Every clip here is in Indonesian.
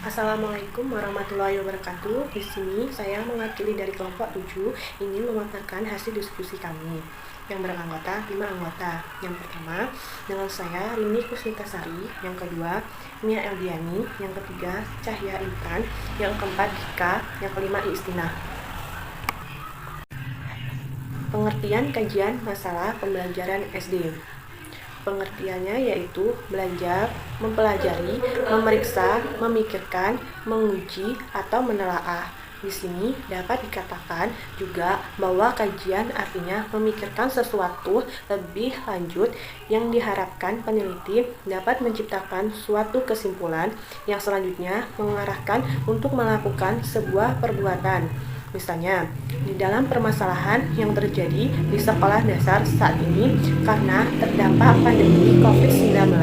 Assalamualaikum warahmatullahi wabarakatuh. Di sini saya mewakili dari kelompok 7 ingin memaparkan hasil diskusi kami yang beranggota 5 anggota. Yang pertama dengan saya Rini Kusnitasari, yang kedua Mia Eldiani, yang ketiga Cahya Intan, yang keempat Dika, yang kelima Istina. Pengertian kajian masalah pembelajaran SD. Pengertiannya yaitu belajar, mempelajari, memeriksa, memikirkan, menguji, atau menelaah. Di sini dapat dikatakan juga bahwa kajian artinya memikirkan sesuatu lebih lanjut yang diharapkan peneliti dapat menciptakan suatu kesimpulan yang selanjutnya mengarahkan untuk melakukan sebuah perbuatan. Misalnya, di dalam permasalahan yang terjadi di sekolah dasar saat ini karena terdampak pandemi COVID-19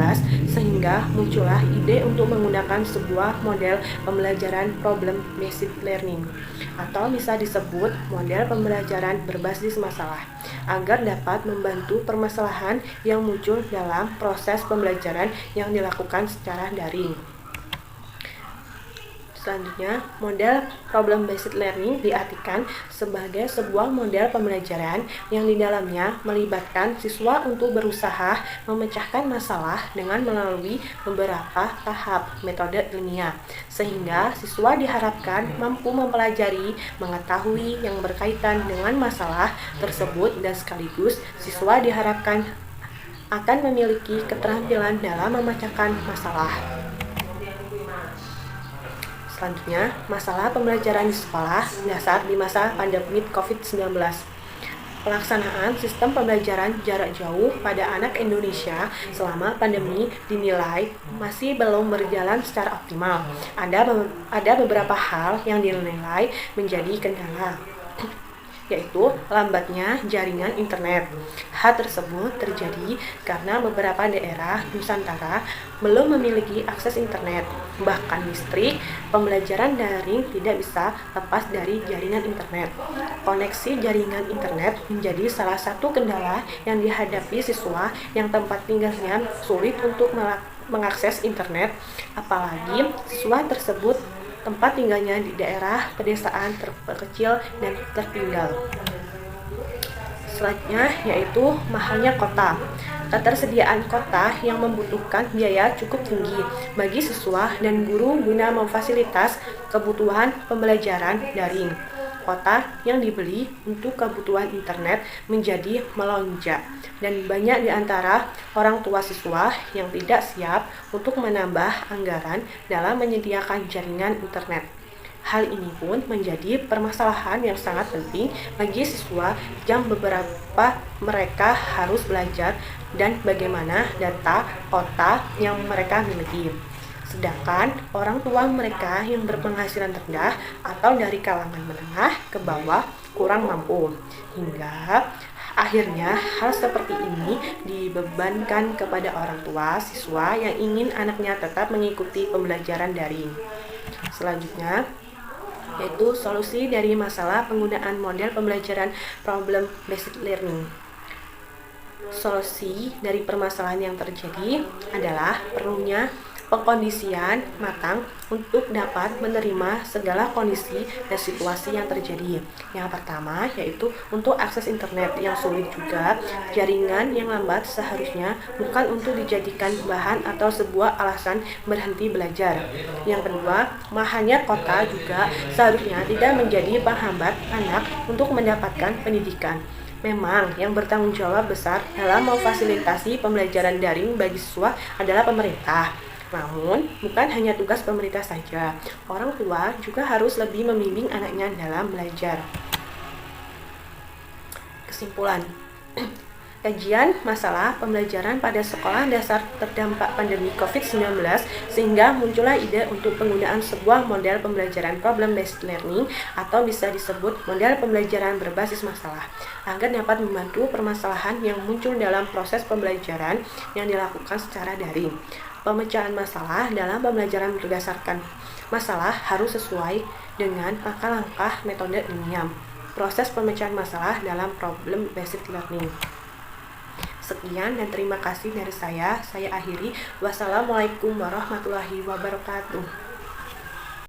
sehingga muncullah ide untuk menggunakan sebuah model pembelajaran problem-based learning atau bisa disebut model pembelajaran berbasis masalah agar dapat membantu permasalahan yang muncul dalam proses pembelajaran yang dilakukan secara daring. Selanjutnya, model problem-based learning diartikan sebagai sebuah model pembelajaran yang di dalamnya melibatkan siswa untuk berusaha memecahkan masalah dengan melalui beberapa tahap metode ilmiah, sehingga siswa diharapkan mampu mempelajari, mengetahui yang berkaitan dengan masalah tersebut dan sekaligus siswa diharapkan akan memiliki keterampilan dalam memecahkan masalah. Selanjutnya, masalah pembelajaran di sekolah dasar di masa pandemi COVID-19. Pelaksanaan sistem pembelajaran jarak jauh pada anak Indonesia selama pandemi dinilai masih belum berjalan secara optimal. Ada beberapa hal yang dinilai menjadi kendala, yaitu lambatnya jaringan internet. Hal tersebut terjadi karena beberapa daerah Nusantara belum memiliki akses internet. Bahkan listrik, pembelajaran daring tidak bisa lepas dari jaringan internet. Koneksi jaringan internet menjadi salah satu kendala yang dihadapi siswa yang tempat tinggalnya sulit untuk mengakses internet, apalagi siswa tersebut tempat tinggalnya di daerah pedesaan terkecil dan tertinggal. Selanjutnya yaitu mahalnya kota. Ketersediaan kota yang membutuhkan biaya cukup tinggi bagi siswa dan guru guna memfasilitas kebutuhan pembelajaran daring. Kota yang dibeli untuk kebutuhan internet menjadi melonjak dan banyak di antara orang tua siswa yang tidak siap untuk menambah anggaran dalam menyediakan jaringan internet. Hal ini pun menjadi permasalahan yang sangat penting bagi siswa yang beberapa mereka harus belajar dan bagaimana data kota yang mereka miliki. Sedangkan orang tua mereka yang berpenghasilan rendah atau dari kalangan menengah ke bawah kurang mampu. Hingga akhirnya hal seperti ini dibebankan kepada orang tua siswa yang ingin anaknya tetap mengikuti pembelajaran daring. Selanjutnya, yaitu solusi dari masalah penggunaan model pembelajaran problem-based learning. Solusi dari permasalahan yang terjadi adalah perlunya pengkondisian matang untuk dapat menerima segala kondisi dan situasi yang terjadi. Yang pertama yaitu untuk akses internet yang sulit juga. Jaringan yang lambat seharusnya bukan untuk dijadikan bahan atau sebuah alasan berhenti belajar. Yang kedua, mahalnya kota juga seharusnya tidak menjadi penghambat anak untuk mendapatkan pendidikan. Memang yang bertanggung jawab besar dalam memfasilitasi pembelajaran daring bagi siswa adalah pemerintah. Namun, bukan hanya tugas pemerintah saja, orang tua juga harus lebih membimbing anaknya dalam belajar. Kesimpulan, kajian masalah pembelajaran pada sekolah dasar terdampak pandemi COVID-19 sehingga muncullah ide untuk penggunaan sebuah model pembelajaran problem-based learning atau bisa disebut model pembelajaran berbasis masalah agar dapat membantu permasalahan yang muncul dalam proses pembelajaran yang dilakukan secara daring. Pemecahan masalah dalam pembelajaran berdasarkan masalah harus sesuai dengan langkah-langkah metode ilmiah. Proses pemecahan masalah dalam problem-based learning. Sekian dan terima kasih dari saya. Saya akhiri. Wassalamualaikum warahmatullahi wabarakatuh.